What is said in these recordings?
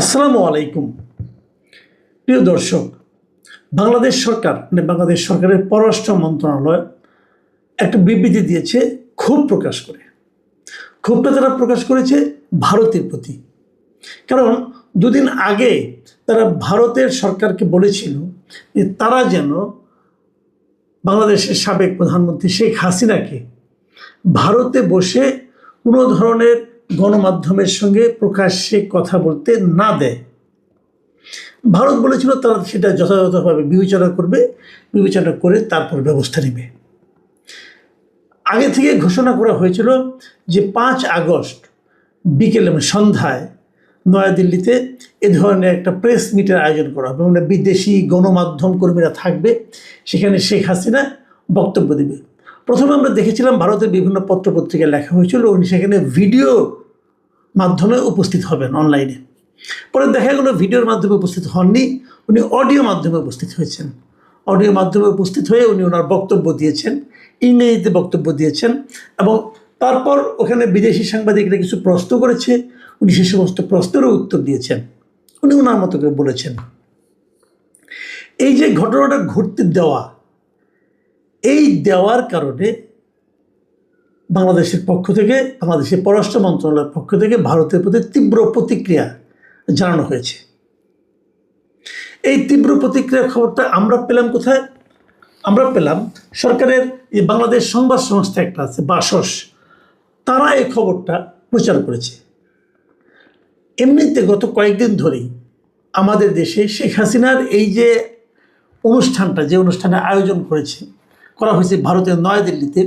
আসসালামু আলাইকুম। প্রিয় দর্শক, বাংলাদেশ সরকার বাংলাদেশ সরকারের পররাষ্ট্র মন্ত্রণালয় একটা বিবৃতি দিয়েছে ক্ষোভ প্রকাশ করে। ক্ষোভটা তারা প্রকাশ করেছে ভারতের প্রতি। কারণ দুদিন আগে তারা ভারতের সরকারকে বলেছিল যে তারা যেন বাংলাদেশের সাবেক প্রধানমন্ত্রী শেখ হাসিনাকে ভারতে বসে কোনো ধরনের গণমাধ্যমের সঙ্গে প্রকাশ্যে কথা বলতে না দেয়। ভারত বলেছিল তারা সেটা যথাযথভাবে বিবেচনা করবে, বিবেচনা করে তারপর ব্যবস্থা নেবে। আগে থেকে ঘোষণা করা হয়েছিল যে 5 আগস্ট বিকেলে সন্ধ্যায় নয়াদিল্লিতে এ ধরনের একটা প্রেস মিটের আয়োজন করা হবে, মানে বিদেশি গণমাধ্যম কর্মীরা থাকবে, সেখানে শেখ হাসিনা বক্তব্য দেবে। প্রথমে আমরা দেখেছিলাম ভারতের বিভিন্ন পত্রপত্রিকায় লেখা হয়েছিল উনি সেখানে ভিডিও মাধ্যমে উপস্থিত হবেন অনলাইনে। পরে দেখা গেল ভিডিওর মাধ্যমে উপস্থিত হননি, উনি অডিও মাধ্যমে উপস্থিত হয়েছেন। অডিও মাধ্যমে উপস্থিত হয়ে উনি ওনার বক্তব্য দিয়েছেন, ইংরেজিতে বক্তব্য দিয়েছেন, এবং তারপর ওখানে বিদেশি সাংবাদিকরা কিছু প্রশ্ন করেছে, উনি সে সমস্ত প্রশ্নেরও উত্তর দিয়েছেন, উনি ওনার মতো করে বলেছেন। এই যে ঘটনাটা ঘটতে দেওয়ার কারণে বাংলাদেশের পক্ষ থেকে, বাংলাদেশের পররাষ্ট্র মন্ত্রণালয়ের পক্ষ থেকে ভারতের প্রতি তীব্র প্রতিক্রিয়া জানানো হয়েছে। এই তীব্র প্রতিক্রিয়ার খবরটা আমরা পেলাম কোথায়? আমরা পেলাম সরকারের যে বাংলাদেশ সংবাদ সংস্থা একটা আছে বাসস, তারা এই খবরটা প্রচার করেছে। এমনিতে গত কয়েকদিন ধরেই আমাদের দেশে শেখ হাসিনার এই যে অনুষ্ঠানটা, যে অনুষ্ঠানে আয়োজন করা হয়েছে ভারতের নয়াদিল্লিতে,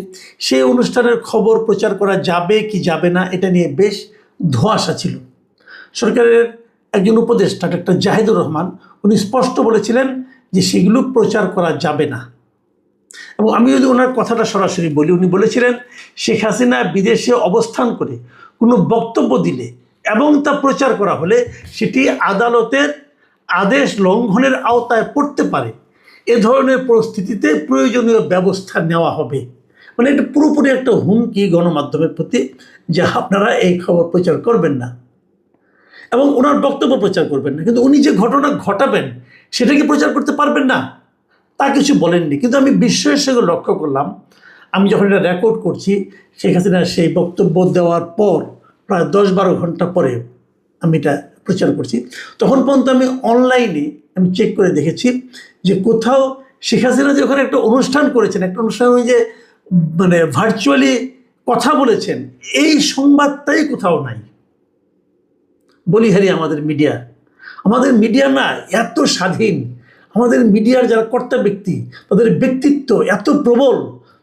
সেই অনুষ্ঠানের খবর প্রচার করা যাবে কি যাবে না এটা নিয়ে বেশ ধোঁয়াশা ছিল। সরকারের একজন উপদেষ্টা ডক্টর জাহিদুর রহমান উনি স্পষ্ট বলেছিলেন যে সেগুলো প্রচার করা যাবে না। এবং আমি যদি ওনার কথাটা সরাসরি বলি, উনি বলেছিলেন শেখ হাসিনা বিদেশে অবস্থান করে কোনো বক্তব্য দিলে এবং তা প্রচার করা হলে সেটি আদালতের আদেশ লঙ্ঘনের আওতায় পড়তে পারে। এ ধরনের পরিস্থিতিতে প্রয়োজনীয় ব্যবস্থা নেওয়া হবে। মানে এটা পুরোপুরি একটা হুমকি গণমাধ্যমের প্রতি যে আপনারা এই খবর প্রচার করবেন না এবং ওনার বক্তব্য প্রচার করবেন না। কিন্তু উনি যে ঘটনা ঘটাবেন সেটাকে প্রচার করতে পারবেন না তা কিছু বলেননি। কিন্তু আমি বিস্ময়ের সঙ্গে লক্ষ্য করলাম, আমি যখন এটা রেকর্ড করছি শেখ হাসিনার সেই বক্তব্য দেওয়ার পর প্রায় 10-12 ঘন্টা পরে আমি এটা প্রচার করছি, তখন পর্যন্ত আমি অনলাইনে আমি চেক করে দেখেছি যে কোথাও শেখ হাসিনা যে ওখানে একটা অনুষ্ঠান করেছেন, একটা অনুষ্ঠান ওই যে মানে ভার্চুয়ালি কথা বলেছেন, এই সংবাদটাই কোথাও নাই। বলিহারি আমাদের মিডিয়া না এত স্বাধীন, আমাদের মিডিয়ার যারা কর্তা ব্যক্তি তাদের ব্যক্তিত্ব এত প্রবল,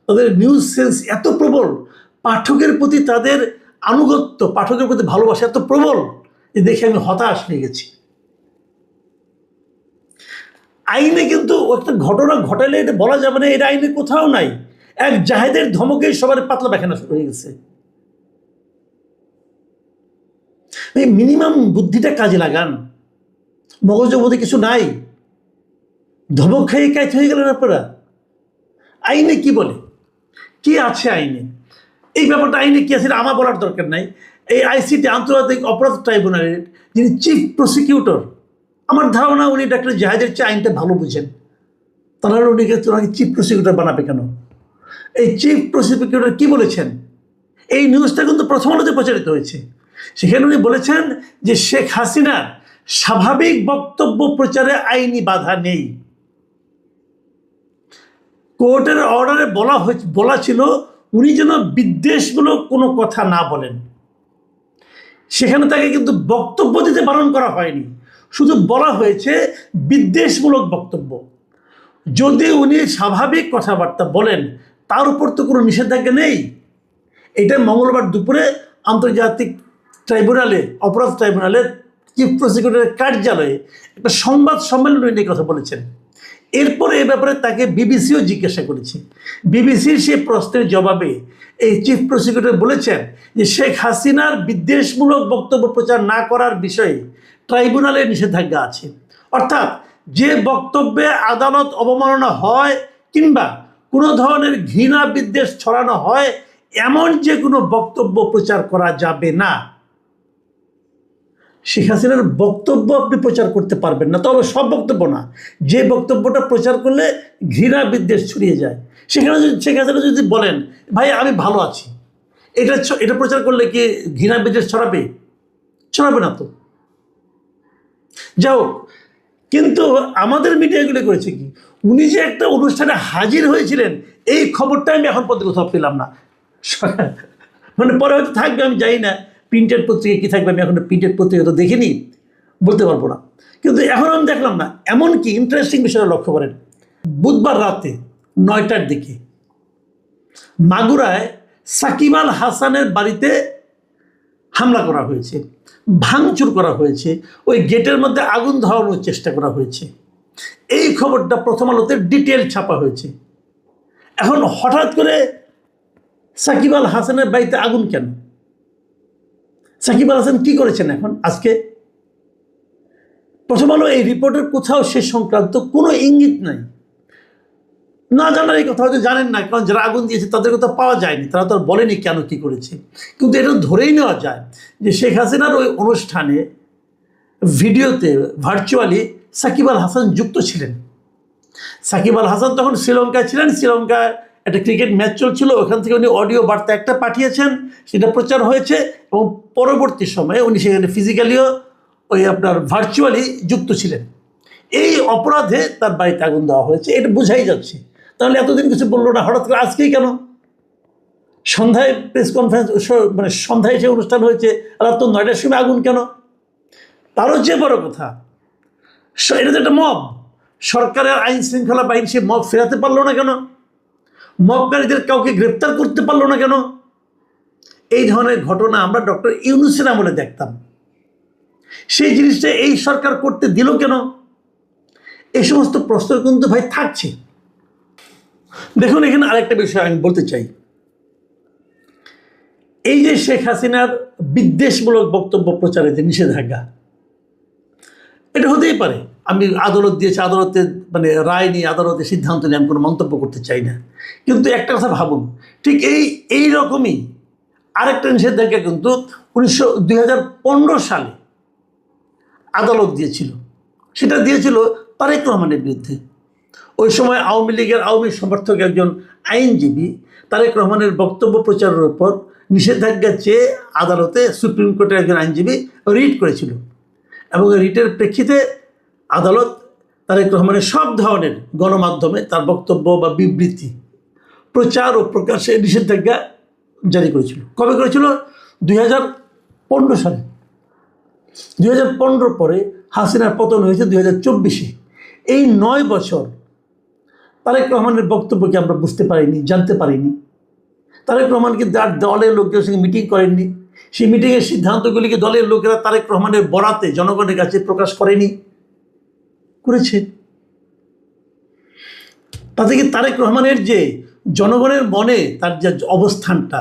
তাদের নিউজ সেন্স এত প্রবল, পাঠকের প্রতি তাদের আনুগত্য, পাঠকের প্রতি ভালোবাসা এত প্রবল যে দেখে আমি হতাশ হয়ে গেছি। আইনে কিন্তু একটা ঘটনা ঘটালে এটা বলা যাবে না, এটা আইনে কোথাও নাই। এক জাহেদের ধমকে সবার পাতলা পায়খানা শুরু হয়ে গেছে। মিনিমাম বুদ্ধিটা কাজে লাগান, মগজের মধ্যে কিছু নাই, ধমক খাইয়ে কাইতে হয়ে গেলেন আপনারা। আইনে কি বলে, কি আছে আইনে, এই ব্যাপারটা আইনে কি আছে আমার বলার দরকার নাই। এই আইসিটি আন্তর্জাতিক অপরাধ ট্রাইব্যুনালের যিনি চিফ প্রসিকিউটর, আমার ধারণা উনি ডক্টর জাহেদের চেয়ে আইনটা ভালো বুঝেন, তাহলে ওনাকে চিফ প্রসিকিউটর বানাবে কেন? এই চিফ প্রসিকিউটর কি বলেছেন? এই নিউজটা কিন্তু প্রথম আলোতে প্রচারিত হয়েছে। সেখানে উনি বলেছেন যে শেখ হাসিনার স্বাভাবিক বক্তব্য প্রচারে আইনি বাধা নেই। কোর্টের অর্ডারে বলা ছিল উনি যেন বিদ্বেষমূলক কোনো কথা না বলেন। সেখানে তাকে কিন্তু বক্তব্য দিতে বারণ করা হয়নি, শুধু বলা হয়েছে বিদ্বেষমূলক বক্তব্য। যদি উনি স্বাভাবিক কথাবার্তা বলেন তার উপর তো কোনো নিষেধাজ্ঞা নেই। এটা মঙ্গলবার দুপুরে আন্তর্জাতিক ট্রাইব্যুনালে, অপরাধ ট্রাইব্যুনালের চিফ প্রসিকিউটরের কার্যালয়ে একটা সংবাদ সম্মেলনে নিয়ে কথা বলেছেন। এরপরে এ ব্যাপারে তাকে বিবিসিও জিজ্ঞাসা করেছে। বিবিসির সে প্রশ্নের জবাবে এই চিফ প্রসিকিউটর বলেছেন যে শেখ হাসিনার বিদ্বেষমূলক বক্তব্য প্রচার না করার বিষয়ে ট্রাইব্যুনালের নিষেধাজ্ঞা আছে। অর্থাৎ যে বক্তব্যে আদালত অবমাননা হয় কিংবা কোনো ধরনের ঘৃণা বিদ্বেষ ছড়ানো হয় এমন যে কোনো বক্তব্য প্রচার করা যাবে না। শেখ হাসিনার বক্তব্য আপনি প্রচার করতে পারবেন না, তবে সব বক্তব্য না, যে বক্তব্যটা প্রচার করলে ঘৃণা বিদ্বেষ ছড়িয়ে যায়, সেখানে যদি শেখ হাসিনা যদি বলেন ভাই আমি ভালো আছি, এটা এটা প্রচার করলে কি ঘৃণা বিদ্বেষ ছড়াবে? ছড়াবে না তো। যাই হোক, কিন্তু আমাদের মিডিয়াগুলো করেছে কি, উনি যে একটা অনুষ্ঠানে হাজির হয়েছিলেন এই খবরটা আমি এখন পর্যন্ত কোথাও পেলাম না। মানে পরে হয়তো থাকবে, আমি জানি না প্রিন্টেড পত্রিকা কী থাকবে, আমি এখন প্রিন্টেড পত্রিকা তো দেখিনি, বলতে পারবো না। কিন্তু এখন আমি দেখলাম না। এমনকি ইন্টারেস্টিং বিষয়টা লক্ষ্য করেন, বুধবার রাতে 9টার দিকে মাগুরায় সাকিব আল হাসানের বাড়িতে হামলা করা হয়েছে, ভাঙচুর করা হয়েছে, ওই গেটের মধ্যে আগুন ধরানোর চেষ্টা করা হয়েছে। এই খবরটা প্রথম আলোতে ডিটেল ছাপা হয়েছে। এখন হঠাৎ করে সাকিব আল হাসানের বাড়িতে আগুন কেন? সাকিব আল হাসান কী করেছেন এখন আজকে? প্রথম আলো এই রিপোর্টের কোথাও সে সংক্রান্ত কোনো ইঙ্গিত নাই। না জানার এই কথা হয়তো জানেন না, কারণ যারা আগুন দিয়েছে তাদের কথা পাওয়া যায়নি, তারা তো আর বলেনি কেন কী করেছে। কিন্তু এটা ধরেই নেওয়া যায় যে শেখ হাসিনার ওই অনুষ্ঠানে ভিডিওতে ভার্চুয়ালি সাকিব আল হাসান যুক্ত ছিলেন। সাকিব আল হাসান তখন শ্রীলঙ্কায় ছিলেন, শ্রীলঙ্কায় একটা ক্রিকেট ম্যাচ চলছিল, ওখান থেকে উনি অডিও বার্তা একটা পাঠিয়েছেন, সেটা প্রচার হয়েছে এবং পরবর্তী সময়ে উনি সেখানে ফিজিক্যালিও ওই আপনার ভার্চুয়ালি যুক্ত ছিলেন। এই অপরাধে তার বাড়িতে আগুন দেওয়া হয়েছে, এটা বোঝাই যাচ্ছে। তাহলে এতদিন কিছু বললো না, হঠাৎ করে আজকেই কেন? সন্ধ্যায় প্রেস কনফারেন্স, মানে সন্ধ্যায় যে অনুষ্ঠান হয়েছে, রাত 9টার সময় আগুন কেন? তারও যে বড় কথা, এটা তো একটা মব, সরকারের আইন শৃঙ্খলা বাহিনী সে মব ফেরাতে পারলো না কেন? মবকারীদের কাউকে গ্রেপ্তার করতে পারলো না কেন? এই ধরনের ঘটনা আমরা ডক্টর ইউনূসের আমলে দেখতাম, সেই জিনিসটা এই সরকার করতে দিল কেন? এই সমস্ত প্রশ্ন কিন্তু ভাই থাকছে। দেখুন, এখানে আরেকটা বিষয় আমি বলতে চাই, এই যে শেখ হাসিনার বিদ্বেষমূলক বক্তব্য প্রচারে যে নিষেধাজ্ঞা, এটা হতেই পারে। আমি আদালত দিয়েছি, আদালতের মানে রায় নিয়ে, আদালতের সিদ্ধান্ত নিয়ে আমি কোনো মন্তব্য করতে চাই না। কিন্তু একটা কথা ভাবুন, ঠিক এই রকমই আরেকটা নিষেধাজ্ঞা কিন্তু 2015 সালে আদালত দিয়েছিল। সেটা দিয়েছিল তারেক রহমানের বিরুদ্ধে। ওই সময় আওয়ামী সমর্থক একজন আইনজীবী তারেক রহমানের বক্তব্য প্রচারের উপর নিষেধাজ্ঞা চেয়ে আদালতে সুপ্রিম কোর্টের একজন আইনজীবী রিট করেছিল, এবং রিটের প্রেক্ষিতে আদালত তারেক রহমানের সব ধরনের গণমাধ্যমে তার বক্তব্য বা বিবৃতি প্রচার ও প্রকাশে নিষেধাজ্ঞা জারি করেছিল। কবে করেছিল? 2015 সালে। 2015 পরে হাসিনার পতন হয়েছে 2024-এ। এই 9 বছর তারেক রহমানের বক্তব্যকে আমরা বুঝতে পারিনি, জানতে পারিনি। তারেক রহমানকে দলের লোকদের সঙ্গে মিটিং করেননি, সেই মিটিংয়ের সিদ্ধান্তগুলিকে দলের লোকেরা তারেক রহমানের বরাতে জনগণের কাছে প্রকাশ করেনি, করেছে। তাতে কি তারেক রহমানের যে জনগণের মনে তার যে অবস্থানটা,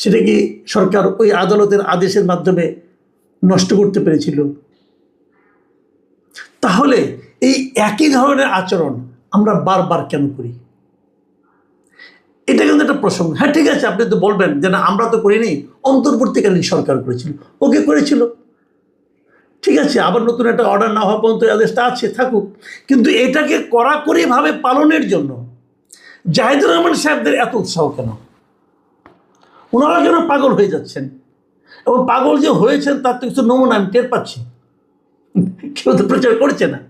সেটা কি সরকার ওই আদালতের আদেশের মাধ্যমে নষ্ট করতে পেরেছিল? তাহলে এই একই ধরনের আচরণ আমরা বারবার কেন করি? এটা কিন্তু একটা প্রসঙ্গ। হ্যাঁ, ঠিক আছে, আপনি তো বলবেন যে না আমরা তো করিনি, অন্তর্বর্তীকালীন সরকার করেছিল, ওকে করেছিল, ঠিক আছে, আবার নতুন একটা অর্ডার না হওয়া পর্যন্ত আদেশটা আছে, থাকুক। কিন্তু এটাকে কড়াকড়িভাবে পালনের জন্য জাহিদুর রহমান সাহেবদের এত উৎসাহ কেন? ওনারা কেন পাগল হয়ে যাচ্ছেন? এবং পাগল যে হয়েছেন তার তো কিছু নমুনা আমি টের পাচ্ছি, কেউ তো প্রচার করছে না।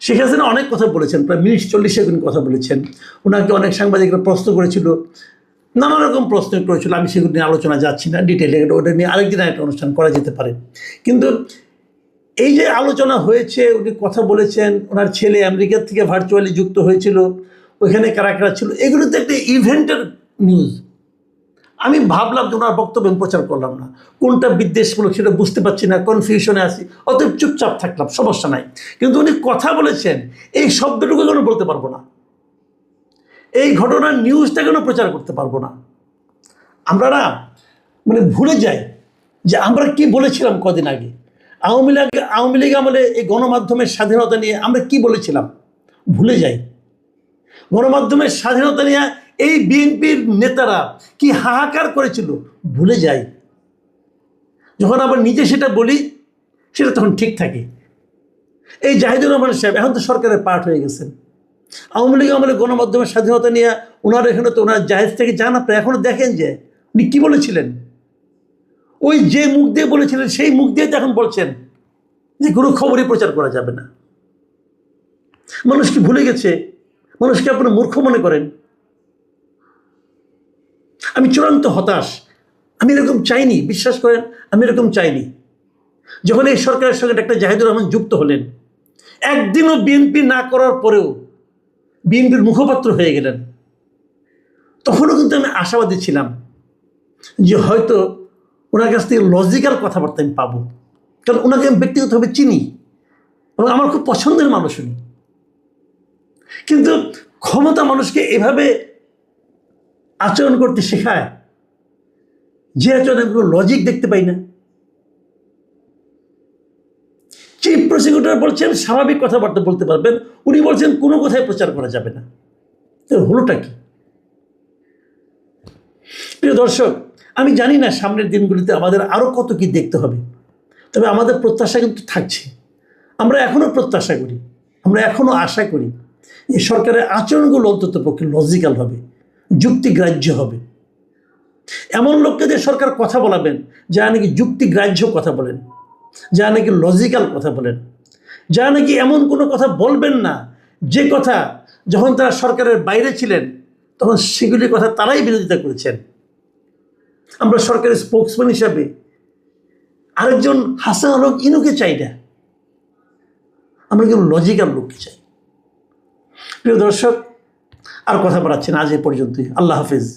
শেখ হাসিনা অনেক কথা বলেছেন, প্রায় মিনিট 40 কথা বলেছেন। ওনাকে অনেক সাংবাদিকরা প্রশ্ন করেছিল, নানা রকম প্রশ্ন করেছিল, আমি সেগুলো নিয়ে আলোচনা যাচ্ছি না ডিটেলে, ওটা নিয়ে আরেকদিন একটা অনুষ্ঠান করা যেতে পারে। কিন্তু এই যে আলোচনা হয়েছে, উনি কথা বলেছেন, ওনার ছেলে আমেরিকা থেকে ভার্চুয়ালি যুক্ত হয়েছিল, ওইখানে কারা কারা ছিল, এগুলো তো একটা ইভেন্টের নিউজ। আমি ভাবলাম যে ওনার বক্তব্য প্রচার করলাম না, কোনটা বিদ্বেষমূলক সেটা বুঝতে পারছি না, কনফিউশনে আছি, অতএব চুপচাপ থাকলাম, সমস্যা নাই। কিন্তু উনি কথা বলেছেন, এই শব্দটুকু কেন বলতে পারবো না? এই ঘটনার নিউজটা কেন প্রচার করতে পারবো না? আমরা না মানে ভুলে যাই যে আমরা কি বলেছিলাম কদিন আগে। আওয়ামী লীগ আমলে এই গণমাধ্যমের স্বাধীনতা নিয়ে আমরা কি বলেছিলাম ভুলে যাই। গণমাধ্যমের স্বাধীনতা নিয়ে এই বিএনপির নেতারা কি হাহাকার করেছিল ভুলে যাই। যখন আবার নিজে সেটা বলি সেটা তখন ঠিক থাকে। এই জাহিদুর রহমান সাহেব এখন তো সরকারের পার্ট হয়ে গেছেন। আওয়ামী লীগ আমলে গণমাধ্যমের স্বাধীনতা নিয়ে ওনার এখানে তো ওনার জাহেজ থেকে যান, আপনারা এখনো দেখেন যে উনি কী বলেছিলেন। ওই যে মুখ দিয়ে বলেছিলেন সেই মুখ দিয়ে তো এখন বলছেন যে কোনো খবরই প্রচার করা যাবে না। মানুষ কি ভুলে গেছে? মানুষকে আপনারা মূর্খ মনে করেন? আমি চূড়ান্ত হতাশ। আমি এরকম চাইনি, বিশ্বাস করেন, আমি এরকম চাইনি। যখন এই সরকারের সঙ্গে ডাক্তার জাহিদুর রহমান যুক্ত হলেন, একদিনও বিএনপি না করার পরেও বিএনপির মুখপাত্র হয়ে গেলেন, তখনও কিন্তু আমি আশাবাদী ছিলাম যে হয়তো ওনার কাছ থেকে লজিক্যাল কথাবার্তা আমি পাবো, কারণ ওনাকে আমি ব্যক্তিগতভাবে চিনি এবং আমার খুব পছন্দের মানুষ উনি। কিন্তু ক্ষমতা মানুষকে এভাবে আচরণ করতে শেখায় যে আচরণে কোনো লজিক দেখতে পাই না। চিফ প্রসিকিউটর বলছেন স্বাভাবিক কথাবার্তা বলতে পারবেন, উনি বলছেন কোনো কথাই প্রচার করা যাবে না। হলোটা কি? প্রিয় দর্শক, আমি জানি না সামনের দিনগুলিতে আমাদের আরও কত কি দেখতে হবে, তবে আমাদের প্রত্যাশা কিন্তু থাকছে। আমরা এখনও প্রত্যাশা করি, আমরা এখনও আশা করি যে সরকারের আচরণগুলো অন্তত পক্ষে লজিক্যাল হবে, যুক্তিগ্রাহ্য হবে। এমন লোককে দিয়ে সরকার কথা বলাবেন যারা নাকি যুক্তিগ্রাহ্য কথা বলেন, যারা নাকি লজিক্যাল কথা বলেন, যারা নাকি এমন কোনো কথা বলবেন না যে কথা যখন তারা সরকারের বাইরে ছিলেন তখন সেগুলির কথা তারাই বিরোধিতা করেছেন। আমরা সরকারের স্পোক্সম্যান হিসাবে আরেকজন হাসান হক ইনুকে চাই না, আমরা কিন্তু লজিক্যাল লোককে চাই। প্রিয় দর্শক, আর কথা বাড়াচ্ছি না, আজ এ পর্যন্তই। আল্লাহ হাফিজ।